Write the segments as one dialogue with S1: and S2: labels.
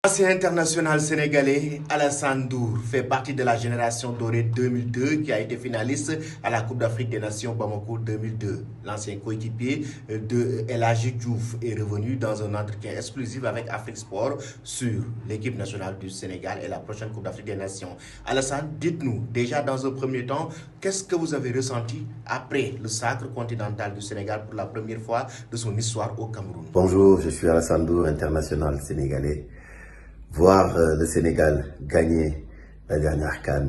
S1: Ancien international sénégalais, Alassane Ndour fait partie de la génération dorée 2002 qui a été finaliste à la Coupe d'Afrique des Nations Bamako 2002. L'ancien coéquipier de El Hadji Diouf est revenu dans un entretien exclusif avec Afrique Sport sur l'équipe nationale du Sénégal et la prochaine Coupe d'Afrique des Nations. Alassane, dites-nous déjà dans un premier temps, qu'est-ce que vous avez ressenti après le sacre continental du Sénégal pour la première fois de son histoire au Cameroun?
S2: Bonjour, je suis Alassane Ndour, international sénégalais. Voir le Sénégal gagner la dernière CAN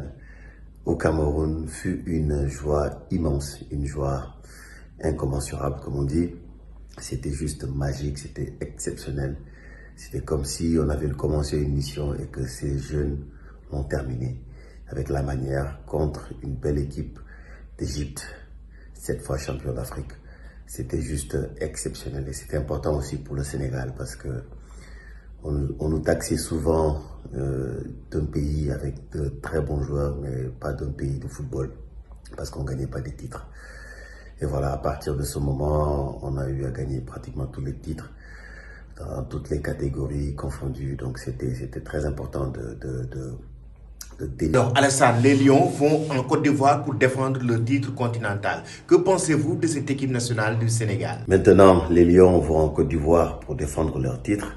S2: au Cameroun fut une joie immense, une joie incommensurable, comme on dit. C'était juste magique, c'était exceptionnel. C'était comme si on avait commencé une mission et que ces jeunes l'ont terminée avec la manière contre une belle équipe d'Égypte, cette fois champion d'Afrique. C'était juste exceptionnel et c'était important aussi pour le Sénégal parce que on nous taxait souvent d'un pays avec de très bons joueurs, mais pas d'un pays de football, parce qu'on ne gagnait pas des titres. Et voilà, à partir de ce moment, on a eu à gagner pratiquement tous les titres, dans toutes les catégories confondues. Donc c'était très important de
S1: Alors, Alassane, les Lions vont en Côte d'Ivoire pour défendre le titre continental. Que pensez-vous de cette équipe nationale du Sénégal?
S2: Maintenant, les Lions vont en Côte d'Ivoire pour défendre leur titre.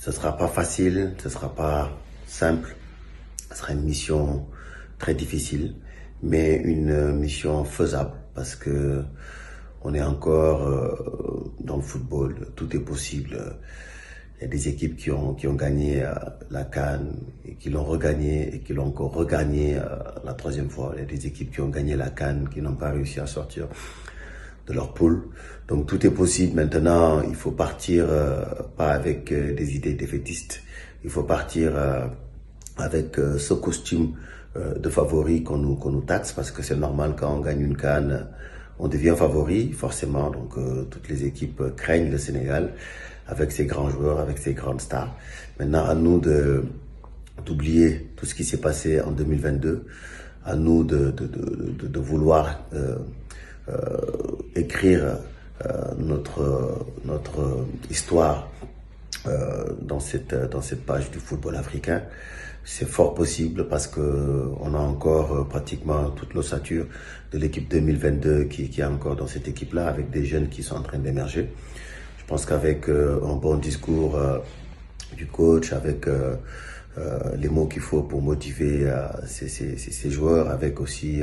S2: Ce ne sera pas facile, ce ne sera pas simple, ce sera une mission très difficile, mais une mission faisable parce que on est encore dans le football, tout est possible. Il y a des équipes qui ont gagné la CAN et qui l'ont regagné et qui l'ont encore regagné la troisième fois. Il y a des équipes qui ont gagné la CAN qui n'ont pas réussi à sortir de leur poule. Donc tout est possible. Maintenant, il faut partir pas avec des idées défaitistes. Il faut partir avec ce costume de favori qu'on nous taxe parce que c'est normal quand on gagne une CAN, on devient favori forcément. Donc toutes les équipes craignent le Sénégal avec ses grands joueurs, avec ses grandes stars. Maintenant, à nous d'oublier tout ce qui s'est passé en 2022, à nous de vouloir écrire notre histoire dans cette page du football africain. C'est fort possible parce que on a encore pratiquement toute l'ossature de l'équipe 2022 qui est encore dans cette équipe-là, avec des jeunes qui sont en train d'émerger. Je pense qu'avec un bon discours du coach, avec les mots qu'il faut pour motiver ces joueurs, avec aussi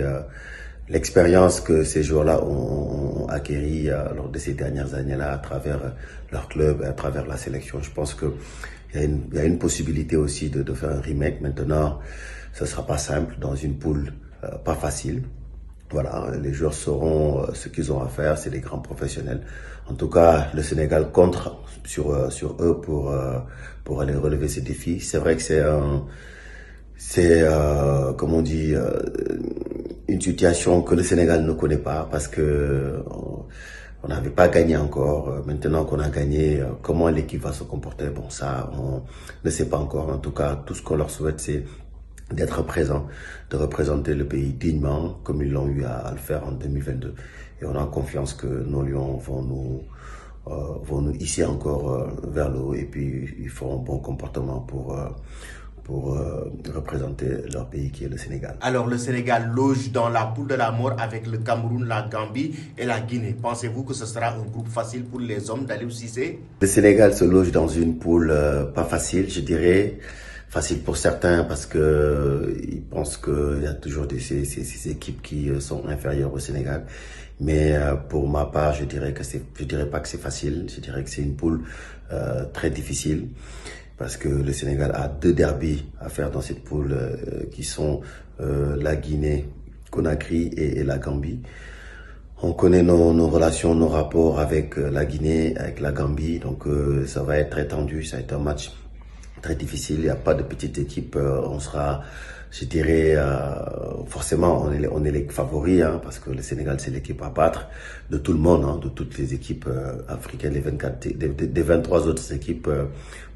S2: l'expérience que ces joueurs-là ont acquérie lors de ces dernières années-là à travers leur club et à travers la sélection. Je pense qu'il y a une possibilité aussi de faire un remake. Maintenant, ce ne sera pas simple dans une poule pas facile. Voilà, les joueurs sauront ce qu'ils ont à faire, c'est des grands professionnels. En tout cas, le Sénégal compte sur eux pour aller relever ces défis. C'est vrai que c'est comme on dit, une situation que le Sénégal ne connaît pas parce que on n'avait pas gagné encore. Maintenant qu'on a gagné, comment l'équipe va se comporter? Bon, ça, on ne sait pas encore. En tout cas, tout ce qu'on leur souhaite, c'est d'être présent, de représenter le pays dignement, comme ils l'ont eu à le faire en 2022. Et on a confiance que nos Lions vont nous hisser encore vers le haut et puis ils feront un bon comportement pour représenter leur pays qui est le Sénégal.
S1: Alors le Sénégal loge dans la poule de la mort avec le Cameroun, la Gambie et la Guinée. Pensez-vous que ce sera un groupe facile pour les hommes d'Aliou Cissé?
S2: Le Sénégal se loge dans une poule pas facile, je dirais. Facile pour certains parce que ils pensent qu'il y a toujours ces équipes qui sont inférieures au Sénégal. Mais pour ma part, je dirais pas que c'est facile. Je dirais que c'est une poule très difficile parce que le Sénégal a 2 derbys à faire dans cette poule qui sont la Guinée, Conakry et la Gambie. On connaît nos relations, nos rapports avec la Guinée, avec la Gambie. Donc ça va être très tendu. Ça va être un match très difficile, il n'y a pas de petite équipe, on sera, je dirais, forcément on est les favoris, hein, parce que le Sénégal c'est l'équipe à battre de tout le monde, hein, de toutes les équipes africaines, les 24, des 23 autres équipes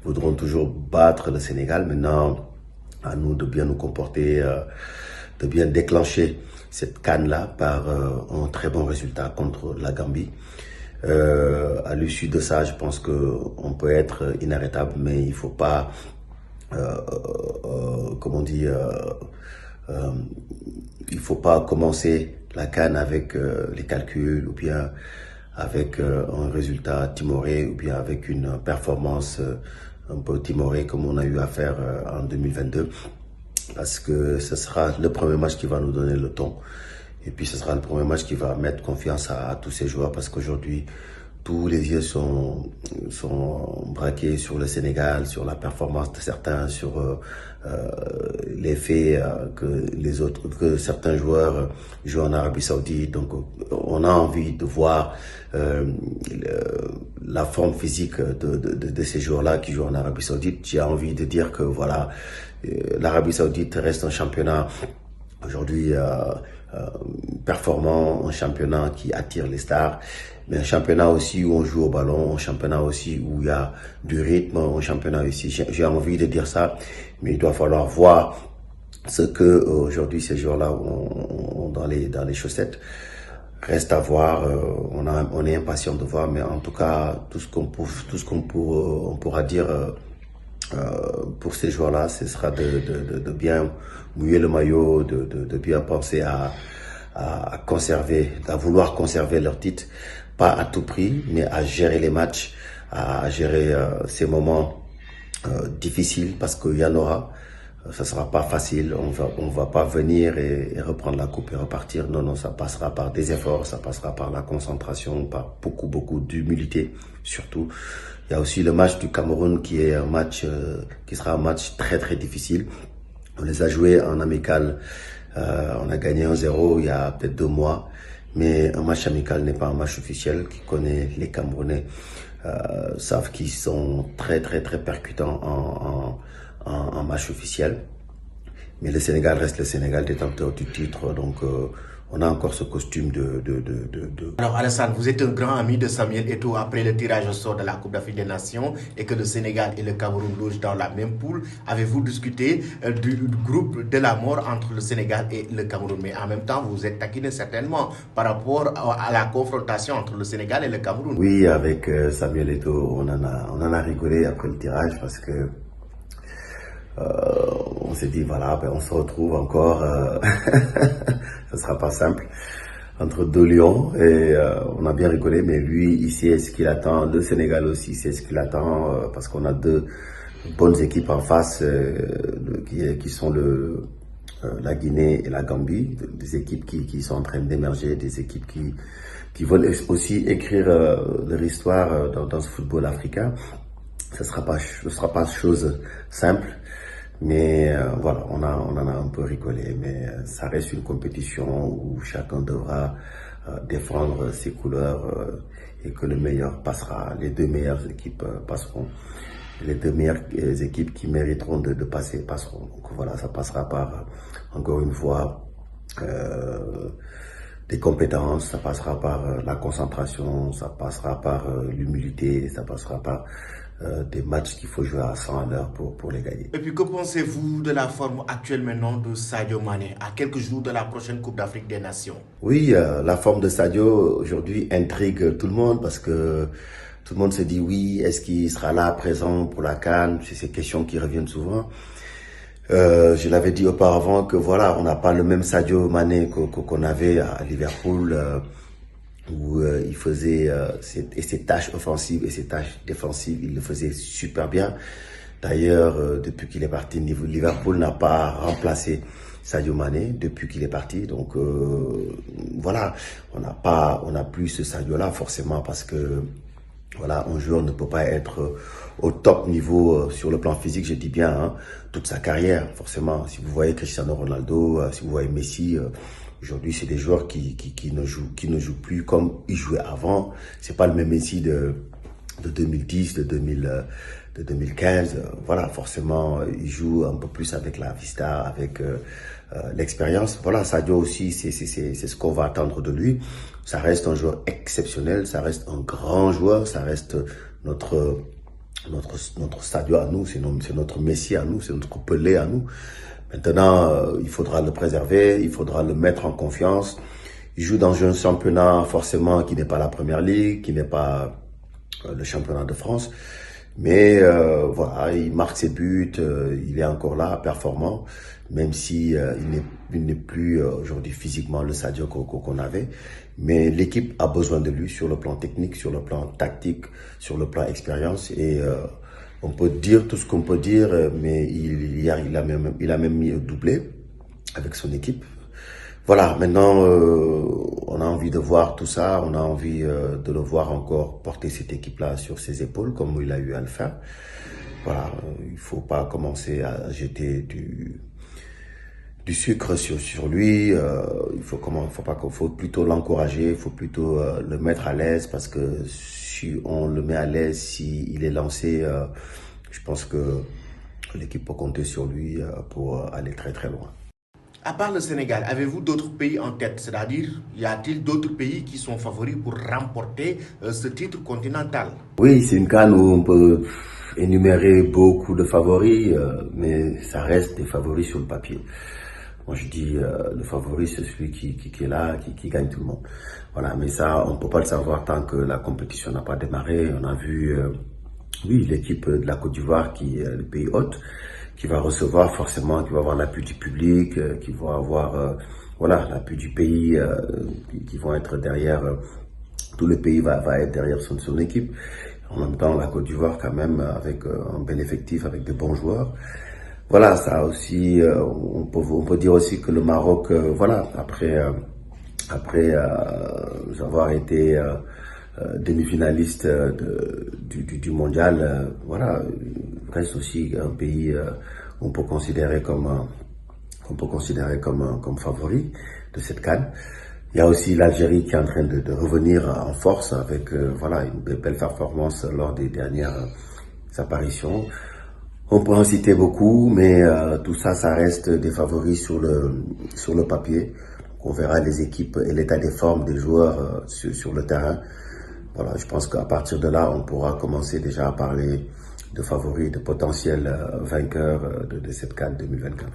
S2: voudront toujours battre le Sénégal. Maintenant, à nous de bien nous comporter, de bien déclencher cette CAN-là par un très bon résultat contre la Gambie. À l'issue de ça, je pense qu'on peut être inarrêtable, mais il ne faut pas comme on dit, il faut pas commencer la CAN avec les calculs ou bien avec un résultat timoré ou bien avec une performance un peu timorée comme on a eu à faire en 2022, parce que ce sera le premier match qui va nous donner le ton. Et puis ce sera le premier match qui va mettre confiance à tous ces joueurs, parce qu'aujourd'hui, tous les yeux sont braqués sur le Sénégal, sur la performance de certains, sur l'effet que certains joueurs jouent en Arabie Saoudite. Donc on a envie de voir la forme physique de ces joueurs-là qui jouent en Arabie Saoudite. J'ai envie de dire que voilà, l'Arabie Saoudite reste un championnat aujourd'hui performant, un championnat qui attire les stars, mais un championnat aussi où on joue au ballon, un championnat aussi où il y a du rythme, un championnat aussi, j'ai envie de dire ça, mais il doit falloir voir ce que aujourd'hui ces joueurs-là ont dans les chaussettes. Reste à voir, on est impatient de voir, mais en tout cas, tout ce qu'on pourra dire pour ces joueurs-là, ce sera de bien mouiller le maillot, de bien penser à conserver, à vouloir conserver leur titre, pas à tout prix, mais à gérer les matchs, à gérer ces moments difficiles, parce qu'il y en aura. Ça sera pas facile, on va pas venir et reprendre la coupe et repartir. Non, non, ça passera par des efforts, ça passera par la concentration, par beaucoup d'humilité, surtout. Il y a aussi le match du Cameroun qui est un match, qui sera un match très difficile. On les a joués en amical, on a gagné 1-0 il y a peut-être 2 mois, mais un match amical n'est pas un match officiel. Qui connaît les Camerounais savent qu'ils sont très percutants en match officiel. Mais le Sénégal reste le Sénégal, détenteur du titre, donc on a encore ce costume
S1: Alors Alassane, vous êtes un grand ami de Samuel Eto'o après le tirage au sort de la Coupe d'Afrique des Nations et que le Sénégal et le Cameroun logent dans la même poule. Avez-vous discuté du groupe de la mort entre le Sénégal et le Cameroun? Mais en même temps, vous vous êtes taquiné certainement par rapport à la confrontation entre le Sénégal et le Cameroun.
S2: Oui, avec Samuel Eto'o, on en a rigolé après le tirage, parce que on s'est dit voilà, ben on se retrouve encore, ce sera pas simple entre 2 lions, et on a bien rigolé, mais lui il sait ce qu'il attend, le Sénégal aussi sait ce qu'il attend, parce qu'on a 2 bonnes équipes en face qui sont la Guinée et la Gambie, des équipes qui sont en train d'émerger, des équipes qui veulent aussi écrire leur histoire dans ce football africain. Ce sera pas chose simple. Mais voilà, on en a un peu rigolé, mais ça reste une compétition où chacun devra défendre ses couleurs et que le meilleur passera. Les 2 meilleures équipes passeront. Les 2 meilleures équipes qui mériteront de passer passeront. Donc voilà, ça passera par, encore une fois, des compétences, ça passera par la concentration, ça passera par l'humilité, ça passera par des matchs qu'il faut jouer à 100 à l'heure pour les gagner.
S1: Et puis que pensez-vous de la forme actuelle maintenant de Sadio Mané à quelques jours de la prochaine Coupe d'Afrique des Nations?
S2: Oui, la forme de Sadio aujourd'hui intrigue tout le monde, parce que tout le monde se dit oui, est-ce qu'il sera là présent pour la CAN? C'est ces questions qui reviennent souvent. Je l'avais dit auparavant que voilà, on n'a pas le même Sadio Mané qu'on avait à Liverpool, où il faisait ses tâches offensives et ses tâches défensives, il le faisait super bien. D'ailleurs, depuis qu'il est parti, Liverpool n'a pas remplacé Sadio Mané depuis qu'il est parti. Donc voilà, on n'a plus ce Sadio-là forcément, parce que voilà, un joueur ne peut pas être au top niveau sur le plan physique, je dis bien, hein, toute sa carrière, forcément. Si vous voyez Cristiano Ronaldo, si vous voyez Messi, aujourd'hui, c'est des joueurs qui ne jouent plus comme ils jouaient avant. C'est pas le même Messi de 2010, de 2015. Voilà, forcément, il joue un peu plus avec la vista, avec l'expérience. Voilà, Sadio aussi, c'est ce qu'on va attendre de lui. Ça reste un joueur exceptionnel, ça reste un grand joueur, ça reste notre Sadio à nous, c'est notre Messi à nous, c'est notre Pelé à nous. Maintenant, il faudra le préserver, il faudra le mettre en confiance. Il joue dans un championnat forcément qui n'est pas la Première Ligue, qui n'est pas le championnat de France. Mais voilà, il marque ses buts, il est encore là, performant, même si il n'est plus aujourd'hui physiquement le Sadio qu'on avait. Mais l'équipe a besoin de lui sur le plan technique, sur le plan tactique, sur le plan expérience. Et on peut dire tout ce qu'on peut dire, mais il a même mis un doublé avec son équipe. Voilà, maintenant, on a envie de voir tout ça, on a envie de le voir encore porter cette équipe-là sur ses épaules, comme il a eu à le faire. Voilà, il faut pas commencer à jeter du sucre sur lui. Faut plutôt l'encourager, il faut plutôt le mettre à l'aise, parce que si on le met à l'aise, si il est lancé, je pense que l'équipe peut compter sur lui pour aller très très loin.
S1: À part le Sénégal, avez-vous d'autres pays en tête? C'est-à-dire, y a-t-il d'autres pays qui sont favoris pour remporter ce titre continental?
S2: Oui, c'est une CAN où on peut énumérer beaucoup de favoris, mais ça reste des favoris sur le papier. Moi, je dis, le favori, c'est celui qui est là, qui gagne tout le monde. Voilà, mais ça, on ne peut pas le savoir tant que la compétition n'a pas démarré. On a vu, oui, l'équipe de la Côte d'Ivoire, qui est le pays hôte, qui va recevoir forcément, qui va avoir l'appui du public, qui va avoir, voilà, l'appui du pays, qui vont être derrière. Tout le pays va être derrière son équipe. En même temps, la Côte d'Ivoire, quand même, avec un bel effectif, avec de bons joueurs. Voilà, ça aussi, on peut dire aussi que le Maroc, voilà, après avoir été demi-finaliste du mondial, voilà, reste aussi un pays qu'on peut considérer comme favori de cette CAN. Il y a aussi l'Algérie qui est en train de revenir en force avec voilà, une belle performance lors des dernières apparitions. On peut en citer beaucoup, mais tout ça, ça reste des favoris sur le papier. On verra les équipes et l'état des formes des joueurs sur le terrain. Voilà, je pense qu'à partir de là, on pourra commencer déjà à parler de favoris, de potentiels vainqueurs de cette CAN 2024.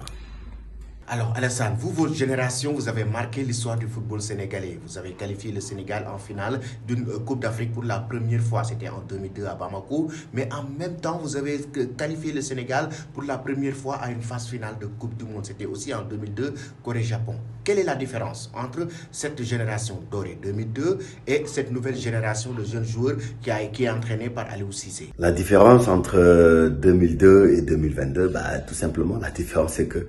S1: Alors Alassane, vous, votre génération, vous avez marqué l'histoire du football sénégalais. Vous avez qualifié le Sénégal en finale d'une Coupe d'Afrique pour la première fois. C'était en 2002 à Bamako. Mais en même temps, vous avez qualifié le Sénégal pour la première fois à une phase finale de Coupe du Monde. C'était aussi en 2002, Corée-Japon. Quelle est la différence entre cette génération dorée 2002 et cette nouvelle génération de jeunes joueurs qui est entraînée par Aliou Cissé?
S2: La différence entre 2002 et 2022, tout simplement, la différence c'est que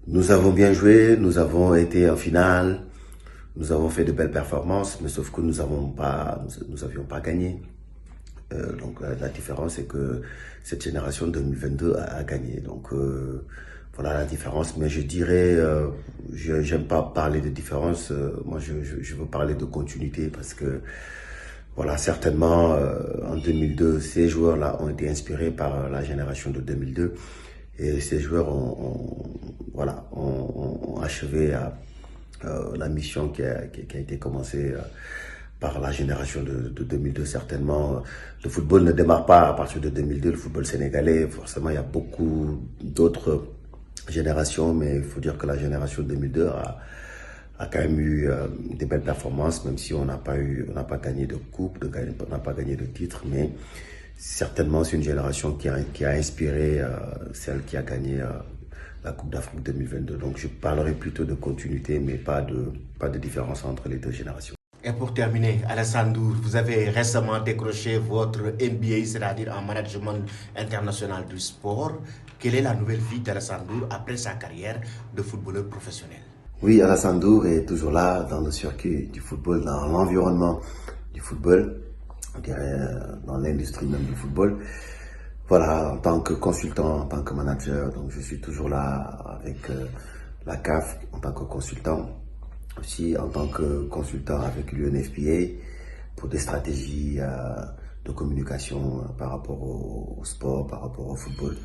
S2: nous avons bien joué, nous avons été en finale, nous avons fait de belles performances, mais sauf que nous avions pas gagné. Donc la différence c'est que cette génération 2022 a gagné. Donc voilà la différence. Mais je dirais, j'aime pas parler de différence. Moi je veux parler de continuité, parce que voilà, certainement en 2002, ces joueurs-là ont été inspirés par la génération de 2002. Et ces joueurs ont achevé la mission qui a été commencée par la génération de 2002. Certainement, le football ne démarre pas à partir de 2002, le football sénégalais. Forcément, il y a beaucoup d'autres générations, mais il faut dire que la génération 2002 a quand même eu des belles performances, même si on n'a pas gagné de coupe, on n'a pas gagné de titre, mais certainement, c'est une génération qui a inspiré celle qui a gagné la Coupe d'Afrique 2022. Donc, je parlerai plutôt de continuité, mais pas de différence entre les deux générations.
S1: Et pour terminer, Alassane Ndour, vous avez récemment décroché votre MBA, c'est-à-dire en management international du sport. Quelle est la nouvelle vie d'Alassane Ndour après sa carrière de footballeur professionnel?
S2: Oui, Alassane Ndour est toujours là dans le circuit du football, dans l'environnement du football. On dirait dans l'industrie même du football. Voilà, en tant que consultant, en tant que manager, donc je suis toujours là avec la CAF en tant que consultant, aussi en tant que consultant avec l'UNFPA pour des stratégies de communication par rapport au sport, par rapport au football.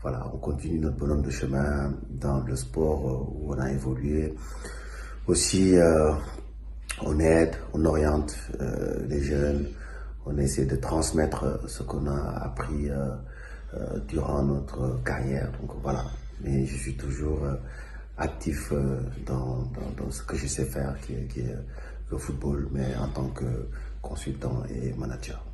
S2: Voilà, on continue notre bonhomme de chemin dans le sport où on a évolué. Aussi, on aide, on oriente les jeunes. On essaie de transmettre ce qu'on a appris durant notre carrière. Donc voilà, mais je suis toujours actif dans ce que je sais faire, qui est le football, mais en tant que consultant et manager.